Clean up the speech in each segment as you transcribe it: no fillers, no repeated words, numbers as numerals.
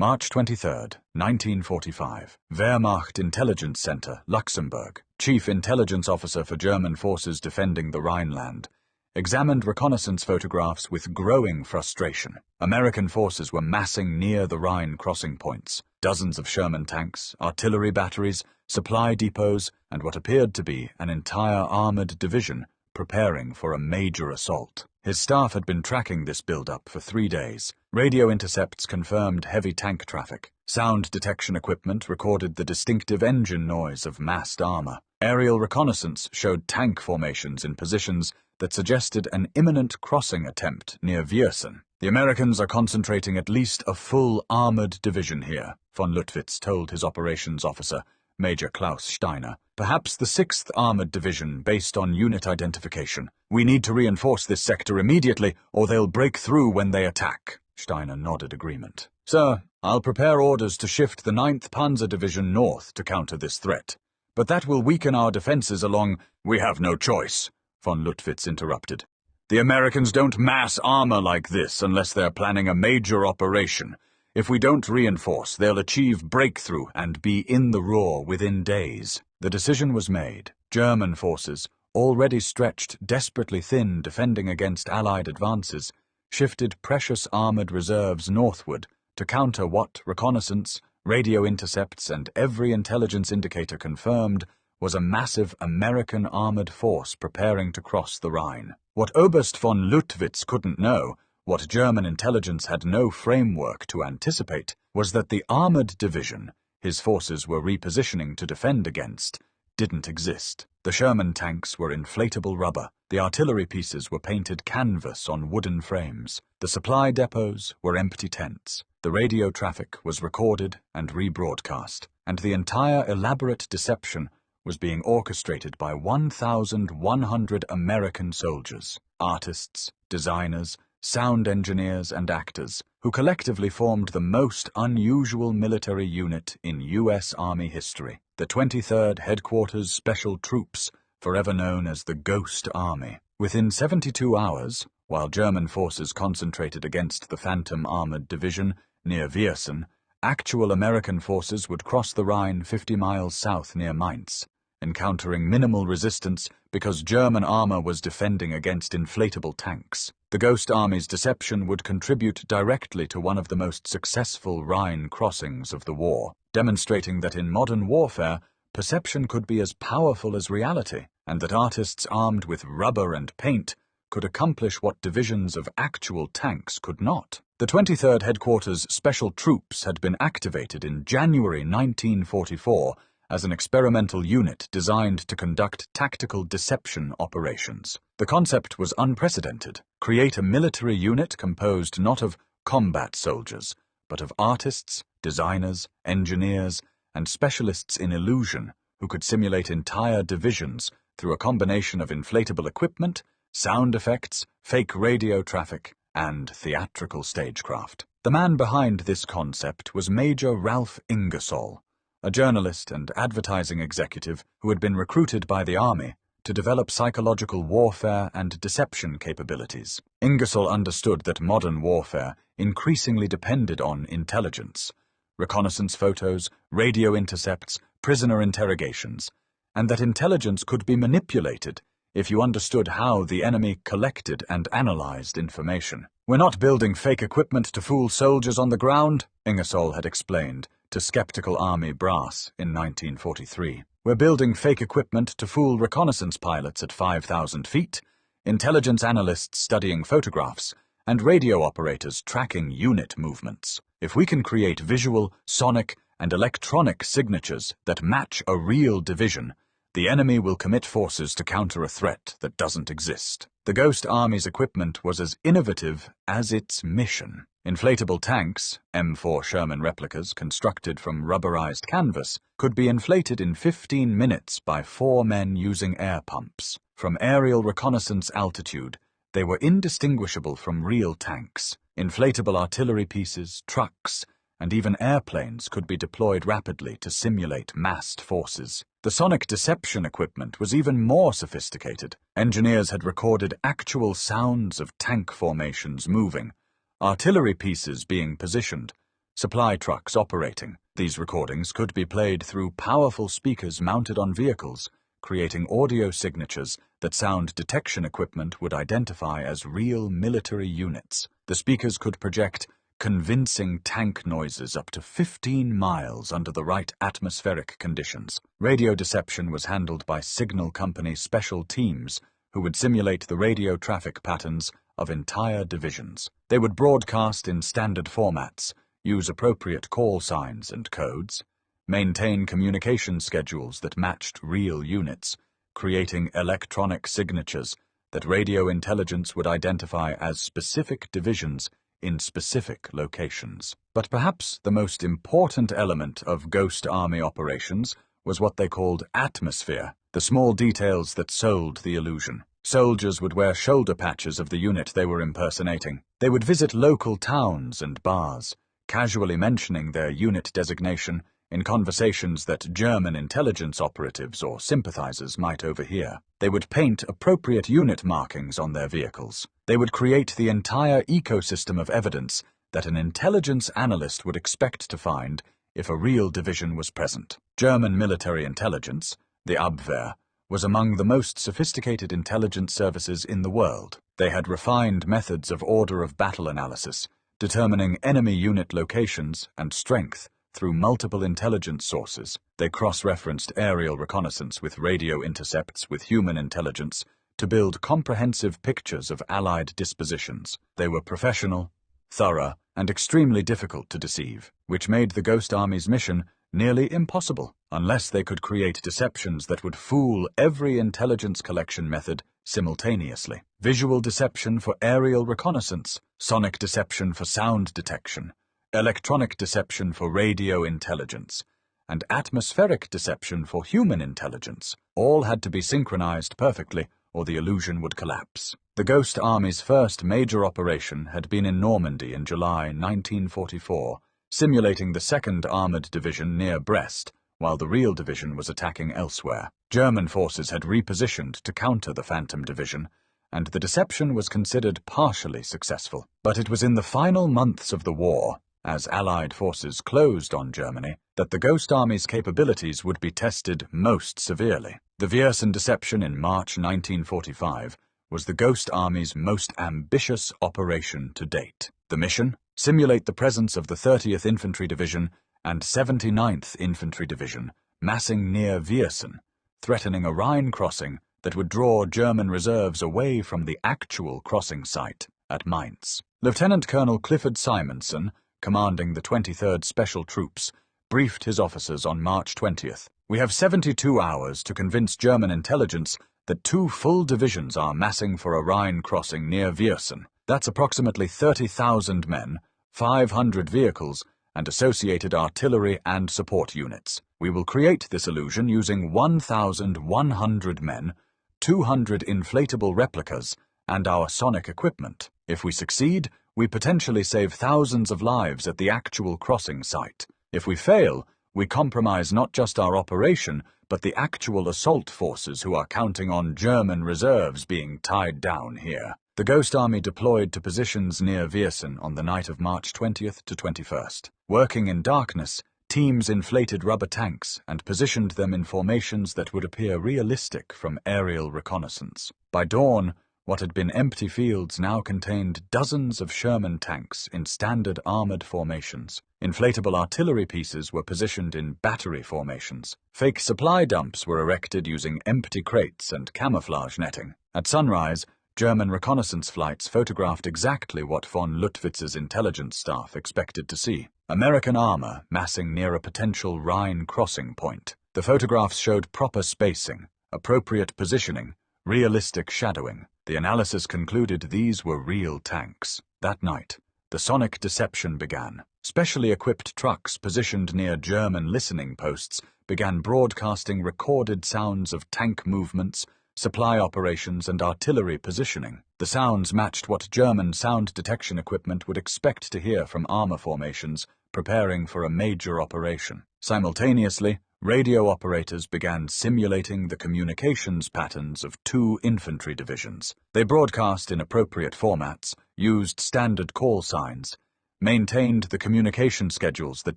March 23, 1945. Wehrmacht Intelligence Center, Luxembourg. Chief Intelligence Officer for German forces defending the Rhineland. Examined reconnaissance photographs with growing frustration. American forces were massing near the Rhine crossing points. Dozens of Sherman tanks, artillery batteries, supply depots, and what appeared to be an entire armored division preparing for a major assault. His staff had been tracking this build-up for 3 days. Radio intercepts confirmed heavy tank traffic. Sound detection equipment recorded the distinctive engine noise of massed armor. Aerial reconnaissance showed tank formations in positions that suggested an imminent crossing attempt near Viersen. The Americans are concentrating at least a full armored division here, von Luttwitz told his operations officer, Major Klaus Steiner. Perhaps the 6th Armored Division based on unit identification. We need to reinforce this sector immediately or they'll break through when they attack. Steiner nodded agreement. Sir, I'll prepare orders to shift the 9th Panzer Division north to counter this threat. But that will weaken our defenses along— We have no choice, von Luttwitz interrupted. The Americans don't mass armor like this unless they're planning a major operation. If we don't reinforce, they'll achieve breakthrough and be in the Ruhr within days. The decision was made. German forces, already stretched desperately thin defending against Allied advances, shifted precious armored reserves northward to counter what reconnaissance, radio intercepts, and every intelligence indicator confirmed was a massive American armored force preparing to cross the Rhine. What Oberst von Luttwitz couldn't know, what German intelligence had no framework to anticipate, was that the armored division his forces were repositioning to defend against didn't exist. The Sherman tanks were inflatable rubber, the artillery pieces were painted canvas on wooden frames, the supply depots were empty tents, the radio traffic was recorded and rebroadcast, and the entire elaborate deception was being orchestrated by 1,100 American soldiers, artists, designers, sound engineers and actors, who collectively formed the most unusual military unit in U.S. Army history, the 23rd Headquarters Special Troops, forever known as the Ghost Army. Within 72 hours, while German forces concentrated against the Phantom Armored Division near Viersen, actual American forces would cross the Rhine 50 miles south near Mainz, encountering minimal resistance because German armor was defending against inflatable tanks. The Ghost Army's deception would contribute directly to one of the most successful Rhine crossings of the war, demonstrating that in modern warfare, perception could be as powerful as reality, and that artists armed with rubber and paint could accomplish what divisions of actual tanks could not. The 23rd Headquarters Special Troops had been activated in January 1944 as an experimental unit designed to conduct tactical deception operations. The concept was unprecedented: create a military unit composed not of combat soldiers, but of artists, designers, engineers, and specialists in illusion who could simulate entire divisions through a combination of inflatable equipment, sound effects, fake radio traffic, and theatrical stagecraft. The man behind this concept was Major Ralph Ingersoll, a journalist and advertising executive who had been recruited by the Army to develop psychological warfare and deception capabilities. Ingersoll understood that modern warfare increasingly depended on intelligence, reconnaissance photos, radio intercepts, prisoner interrogations, and that intelligence could be manipulated if you understood how the enemy collected and analyzed information. "We're not building fake equipment to fool soldiers on the ground," Ingersoll had explained to skeptical Army brass in 1943. "We're building fake equipment to fool reconnaissance pilots at 5,000 feet, intelligence analysts studying photographs, and radio operators tracking unit movements. If we can create visual, sonic, and electronic signatures that match a real division, the enemy will commit forces to counter a threat that doesn't exist." The Ghost Army's equipment was as innovative as its mission. Inflatable tanks, M4 Sherman replicas constructed from rubberized canvas, could be inflated in 15 minutes by 4 men using air pumps. From aerial reconnaissance altitude, they were indistinguishable from real tanks. Inflatable artillery pieces, trucks, and even airplanes could be deployed rapidly to simulate massed forces. The sonic deception equipment was even more sophisticated. Engineers had recorded actual sounds of tank formations moving, artillery pieces being positioned, supply trucks operating. These recordings could be played through powerful speakers mounted on vehicles, creating audio signatures that sound detection equipment would identify as real military units. The speakers could project convincing tank noises up to 15 miles under the right atmospheric conditions. Radio deception was handled by signal company special teams who would simulate the radio traffic patterns of entire divisions. They would broadcast in standard formats, use appropriate call signs and codes, maintain communication schedules that matched real units, creating electronic signatures that radio intelligence would identify as specific divisions in specific locations. But perhaps the most important element of Ghost Army operations was what they called atmosphere, the small details that sold the illusion. Soldiers would wear shoulder patches of the unit they were impersonating. They would visit local towns and bars, casually mentioning their unit designation in conversations that German intelligence operatives or sympathizers might overhear. They would paint appropriate unit markings on their vehicles. They would create the entire ecosystem of evidence that an intelligence analyst would expect to find if a real division was present. German military intelligence, the Abwehr, was among the most sophisticated intelligence services in the world. They had refined methods of order of battle analysis, determining enemy unit locations and strength through multiple intelligence sources. They cross-referenced aerial reconnaissance with radio intercepts with human intelligence to build comprehensive pictures of Allied dispositions. They were professional, thorough, and extremely difficult to deceive, which made the Ghost Army's mission nearly impossible, unless they could create deceptions that would fool every intelligence collection method simultaneously. Visual deception for aerial reconnaissance, sonic deception for sound detection, electronic deception for radio intelligence, and atmospheric deception for human intelligence all had to be synchronized perfectly or the illusion would collapse. The Ghost Army's first major operation had been in Normandy in July 1944, simulating the 2nd Armored Division near Brest, while the real division was attacking elsewhere. German forces had repositioned to counter the Phantom Division, and the deception was considered partially successful. But it was in the final months of the war, as Allied forces closed on Germany, that the Ghost Army's capabilities would be tested most severely. The Viersen deception in March 1945 was the Ghost Army's most ambitious operation to date. The mission? Simulate the presence of the 30th Infantry Division and 79th Infantry Division massing near Viersen, threatening a Rhine crossing that would draw German reserves away from the actual crossing site at Mainz. Lieutenant Colonel Clifford Simonson, commanding the 23rd Special Troops, briefed his officers on March 20th. "We have 72 hours to convince German intelligence that 2 full divisions are massing for a Rhine crossing near Viersen. That's approximately 30,000 men, 500 vehicles, and associated artillery and support units. We will create this illusion using 1,100 men, 200 inflatable replicas, and our sonic equipment. If we succeed, we potentially save thousands of lives at the actual crossing site. If we fail, we compromise not just our operation, but the actual assault forces who are counting on German reserves being tied down here." The Ghost Army deployed to positions near Viersen on the night of March 20th to 21st. Working in darkness, teams inflated rubber tanks and positioned them in formations that would appear realistic from aerial reconnaissance. By dawn, what had been empty fields now contained dozens of Sherman tanks in standard armored formations. Inflatable artillery pieces were positioned in battery formations. Fake supply dumps were erected using empty crates and camouflage netting. At sunrise, German reconnaissance flights photographed exactly what von Luttwitz's intelligence staff expected to see: American armor massing near a potential Rhine crossing point. The photographs showed proper spacing, appropriate positioning, realistic shadowing. The analysis concluded these were real tanks. That night, the sonic deception began. Specially equipped trucks positioned near German listening posts began broadcasting recorded sounds of tank movements, supply operations, and artillery positioning. The sounds matched what German sound detection equipment would expect to hear from armor formations preparing for a major operation. Simultaneously, radio operators began simulating the communications patterns of 2 infantry divisions. They broadcast in appropriate formats, used standard call signs, maintained the communication schedules that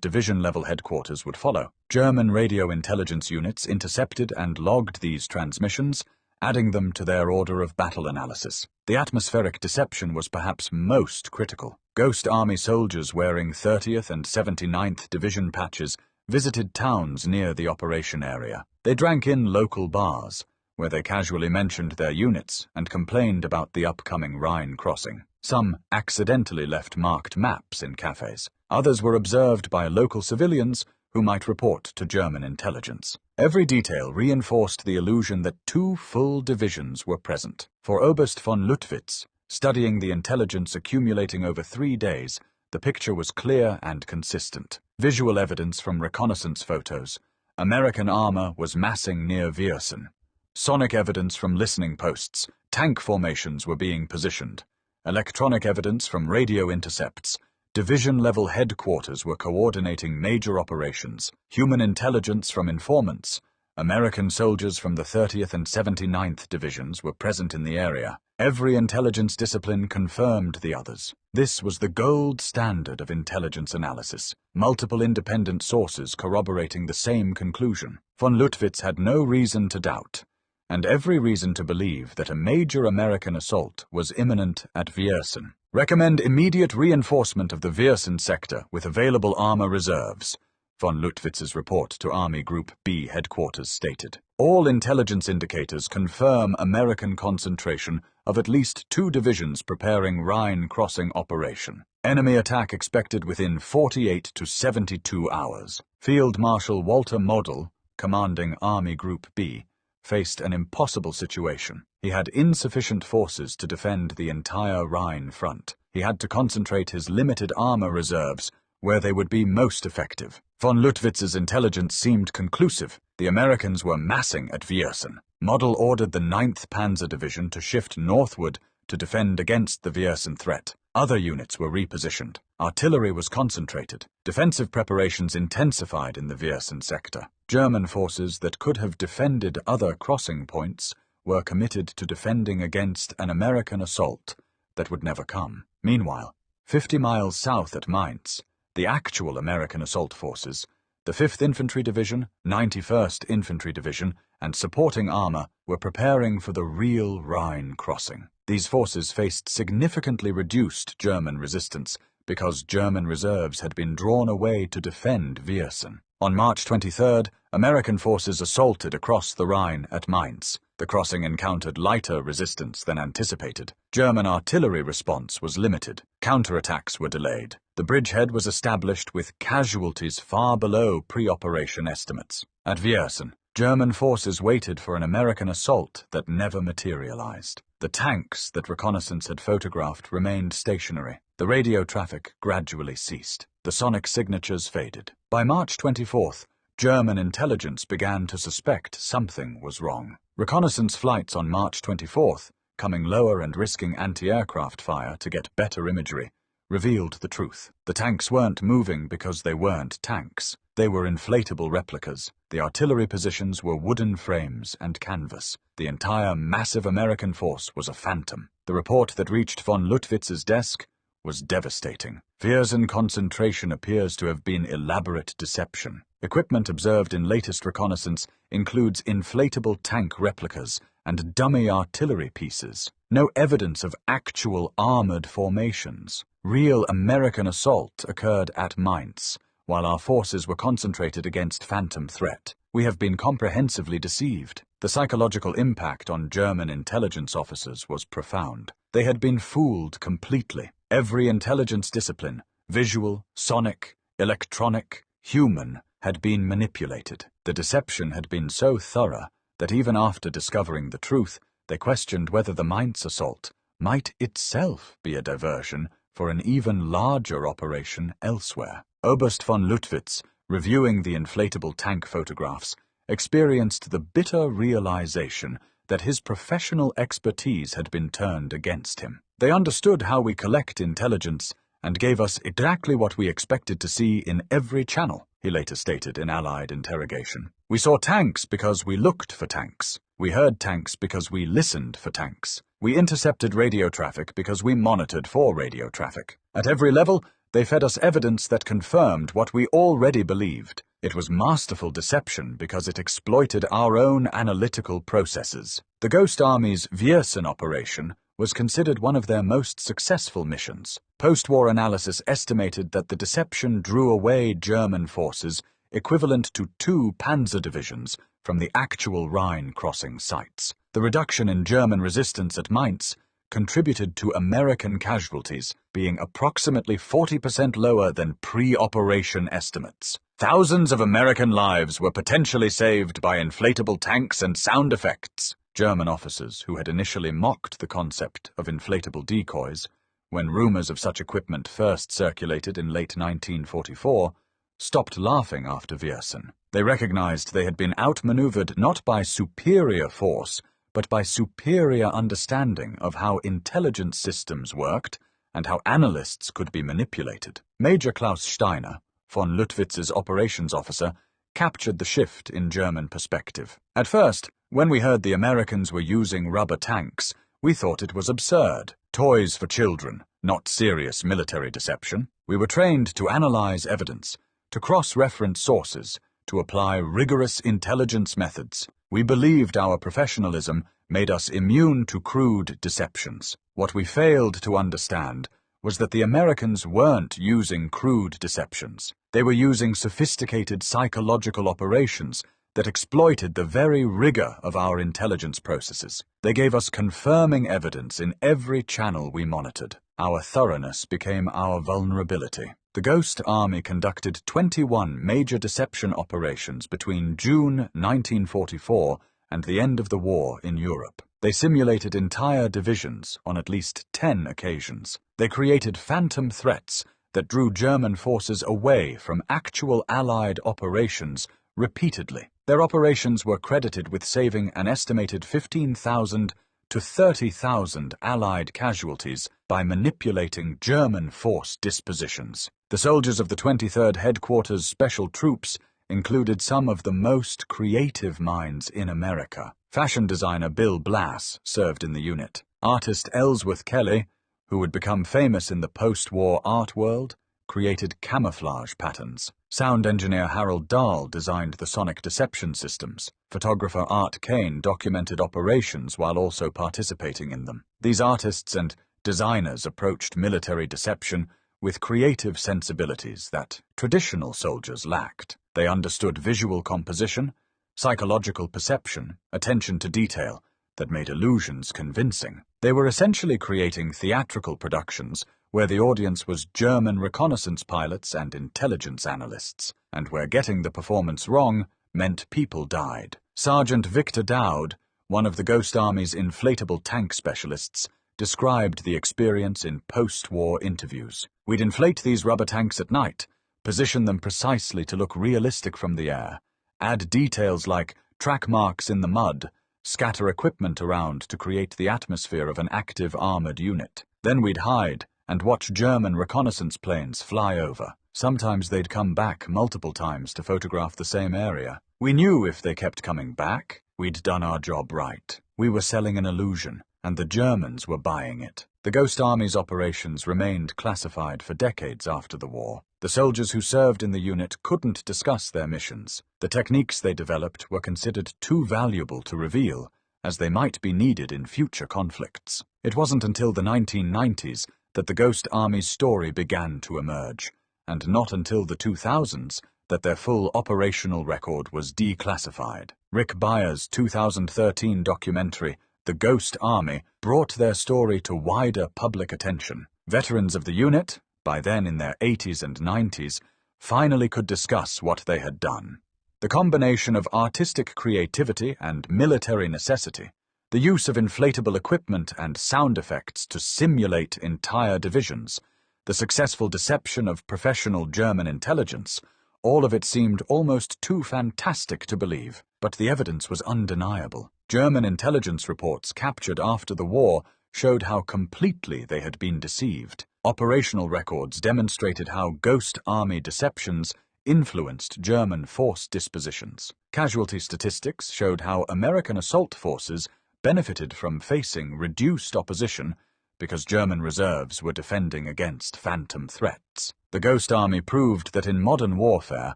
division-level headquarters would follow. German radio intelligence units intercepted and logged these transmissions, adding them to their order of battle analysis. The atmospheric deception was perhaps most critical. Ghost Army soldiers wearing 30th and 79th Division patches visited towns near the operation area. They drank in local bars, where they casually mentioned their units and complained about the upcoming Rhine crossing. Some accidentally left marked maps in cafes. Others were observed by local civilians who might report to German intelligence. Every detail reinforced the illusion that 2 full divisions were present. For Oberst von Luttwitz, studying the intelligence accumulating over 3 days, the picture was clear and consistent. Visual evidence from reconnaissance photos. American armor was massing near Viersen. Sonic evidence from listening posts. Tank formations were being positioned. Electronic evidence from radio intercepts. Division-level headquarters were coordinating major operations. Human intelligence from informants. American soldiers from the 30th and 79th Divisions were present in the area. Every intelligence discipline confirmed the others. This was the gold standard of intelligence analysis, multiple independent sources corroborating the same conclusion. Von Luttwitz had no reason to doubt, and every reason to believe that a major American assault was imminent at Viersen. Recommend immediate reinforcement of the Viersen sector with available armor reserves, von Luttwitz's report to Army Group B headquarters stated. All intelligence indicators confirm American concentration of at least 2 divisions preparing Rhine crossing operation. Enemy attack expected within 48 to 72 hours. Field Marshal Walter Model, commanding Army Group B, faced an impossible situation. He had insufficient forces to defend the entire Rhine front. He had to concentrate his limited armor reserves where they would be most effective. Von Luttwitz's intelligence seemed conclusive. The Americans were massing at Viersen. Model ordered the 9th Panzer Division to shift northward to defend against the Viersen threat. Other units were repositioned. Artillery was concentrated. Defensive preparations intensified in the Viersen sector. German forces that could have defended other crossing points were committed to defending against an American assault that would never come. Meanwhile, 50 miles south at Mainz, the actual American assault forces, the 5th Infantry Division, 91st Infantry Division, and supporting armor were preparing for the real Rhine crossing. These forces faced significantly reduced German resistance because German reserves had been drawn away to defend Viersen. On March 23rd, American forces assaulted across the Rhine at Mainz. The crossing encountered lighter resistance than anticipated. German artillery response was limited. Counterattacks were delayed. The bridgehead was established with casualties far below pre-operation estimates. At Viersen, German forces waited for an American assault that never materialized. The tanks that reconnaissance had photographed remained stationary. The radio traffic gradually ceased. The sonic signatures faded. By March 24th, German intelligence began to suspect something was wrong. Reconnaissance flights on March 24th, coming lower and risking anti-aircraft fire to get better imagery, revealed the truth. The tanks weren't moving because they weren't tanks. They were inflatable replicas. The artillery positions were wooden frames and canvas. The entire massive American force was a phantom. The report that reached von Luttwitz's desk was devastating. Viersen concentration appears to have been elaborate deception. Equipment observed in latest reconnaissance includes inflatable tank replicas and dummy artillery pieces. No evidence of actual armored formations. Real American assault occurred at Mainz, while our forces were concentrated against phantom threat. We have been comprehensively deceived. The psychological impact on German intelligence officers was profound. They had been fooled completely. Every intelligence discipline, visual, sonic, electronic, human, had been manipulated. The deception had been so thorough that even after discovering the truth, they questioned whether the Mainz assault might itself be a diversion for an even larger operation elsewhere. Oberst von Luttwitz, reviewing the inflatable tank photographs, experienced the bitter realization that his professional expertise had been turned against him. They understood how we collect intelligence and gave us exactly what we expected to see in every channel, he later stated in Allied interrogation. We saw tanks because we looked for tanks. We heard tanks because we listened for tanks. We intercepted radio traffic because we monitored for radio traffic. At every level, They fed us evidence that confirmed what we already believed. It was masterful deception because it exploited our own analytical processes. The Ghost Army's Viersen operation was considered one of their most successful missions. Post-war analysis estimated that the deception drew away German forces equivalent to 2 panzer divisions from the actual Rhine crossing sites. The reduction in German resistance at Mainz contributed to American casualties being approximately 40% lower than pre-operation estimates. Thousands of American lives were potentially saved by inflatable tanks and sound effects. German officers who had initially mocked the concept of inflatable decoys, when rumors of such equipment first circulated in late 1944, stopped laughing after Viersen. They recognized they had been outmaneuvered not by superior force, but by superior understanding of how intelligence systems worked and how analysts could be manipulated. Major Klaus Steiner, von Luttwitz's operations officer, captured the shift in German perspective. At first, when we heard the Americans were using rubber tanks, we thought it was absurd. Toys for children, not serious military deception. We were trained to analyze evidence, to cross-reference sources, to apply rigorous intelligence methods. We believed our professionalism made us immune to crude deceptions. What we failed to understand was that the Americans weren't using crude deceptions. They were using sophisticated psychological operations that exploited the very rigor of our intelligence processes. They gave us confirming evidence in every channel we monitored. Our thoroughness became our vulnerability. The Ghost Army conducted 21 major deception operations between June 1944 and the end of the war in Europe. They simulated entire divisions on at least 10 occasions. They created phantom threats that drew German forces away from actual Allied operations repeatedly. Their operations were credited with saving an estimated 15,000 to 30,000 Allied casualties by manipulating German force dispositions. The soldiers of the 23rd Headquarters Special Troops included some of the most creative minds in America. Fashion designer Bill Blass served in the unit. Artist Ellsworth Kelly, who would become famous in the post-war art world, created camouflage patterns. Sound engineer Harold Dahl designed the sonic deception systems. Photographer Art Kane documented operations while also participating in them. These artists and designers approached military deception with creative sensibilities that traditional soldiers lacked. They understood visual composition, psychological perception, attention to detail that made illusions convincing. They were essentially creating theatrical productions where the audience was German reconnaissance pilots and intelligence analysts, and where getting the performance wrong meant people died. Sergeant Victor Dowd, one of the Ghost Army's inflatable tank specialists, described the experience in post-war interviews. We'd inflate these rubber tanks at night, position them precisely to look realistic from the air, add details like track marks in the mud, scatter equipment around to create the atmosphere of an active armored unit. Then we'd hide and watch German reconnaissance planes fly over. Sometimes they'd come back multiple times to photograph the same area. We knew if they kept coming back, we'd done our job right. We were selling an illusion, and the Germans were buying it. The Ghost Army's operations remained classified for decades after the war. The soldiers who served in the unit couldn't discuss their missions. The techniques they developed were considered too valuable to reveal, as they might be needed in future conflicts. It wasn't until the 1990s that the Ghost Army's story began to emerge, and not until the 2000s that their full operational record was declassified. Rick Byers' 2013 documentary, The Ghost Army, brought their story to wider public attention. Veterans of the unit, by then in their 80s and 90s, finally could discuss what they had done. The combination of artistic creativity and military necessity, the use of inflatable equipment and sound effects to simulate entire divisions, the successful deception of professional German intelligence, all of it seemed almost too fantastic to believe, but the evidence was undeniable. German intelligence reports captured after the war showed how completely they had been deceived. Operational records demonstrated how Ghost Army deceptions influenced German force dispositions. Casualty statistics showed how American assault forces benefited from facing reduced opposition because German reserves were defending against phantom threats. The Ghost Army proved that in modern warfare,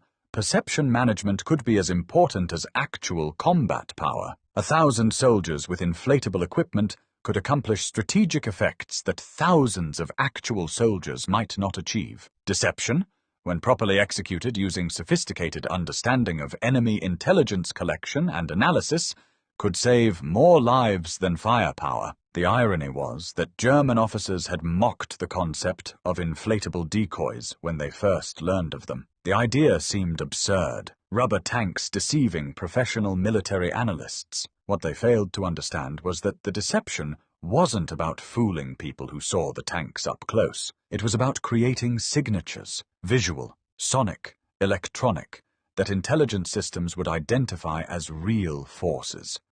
perception management could be as important as actual combat power. 1,000 soldiers with inflatable equipment could accomplish strategic effects that thousands of actual soldiers might not achieve. Deception, when properly executed using sophisticated understanding of enemy intelligence collection and analysis, could save more lives than firepower. The irony was that German officers had mocked the concept of inflatable decoys when they first learned of them. The idea seemed absurd. Rubber tanks deceiving professional military analysts. What they failed to understand was that the deception wasn't about fooling people who saw the tanks up close. It was about creating signatures, visual, sonic, electronic, that intelligence systems would identify as real forces.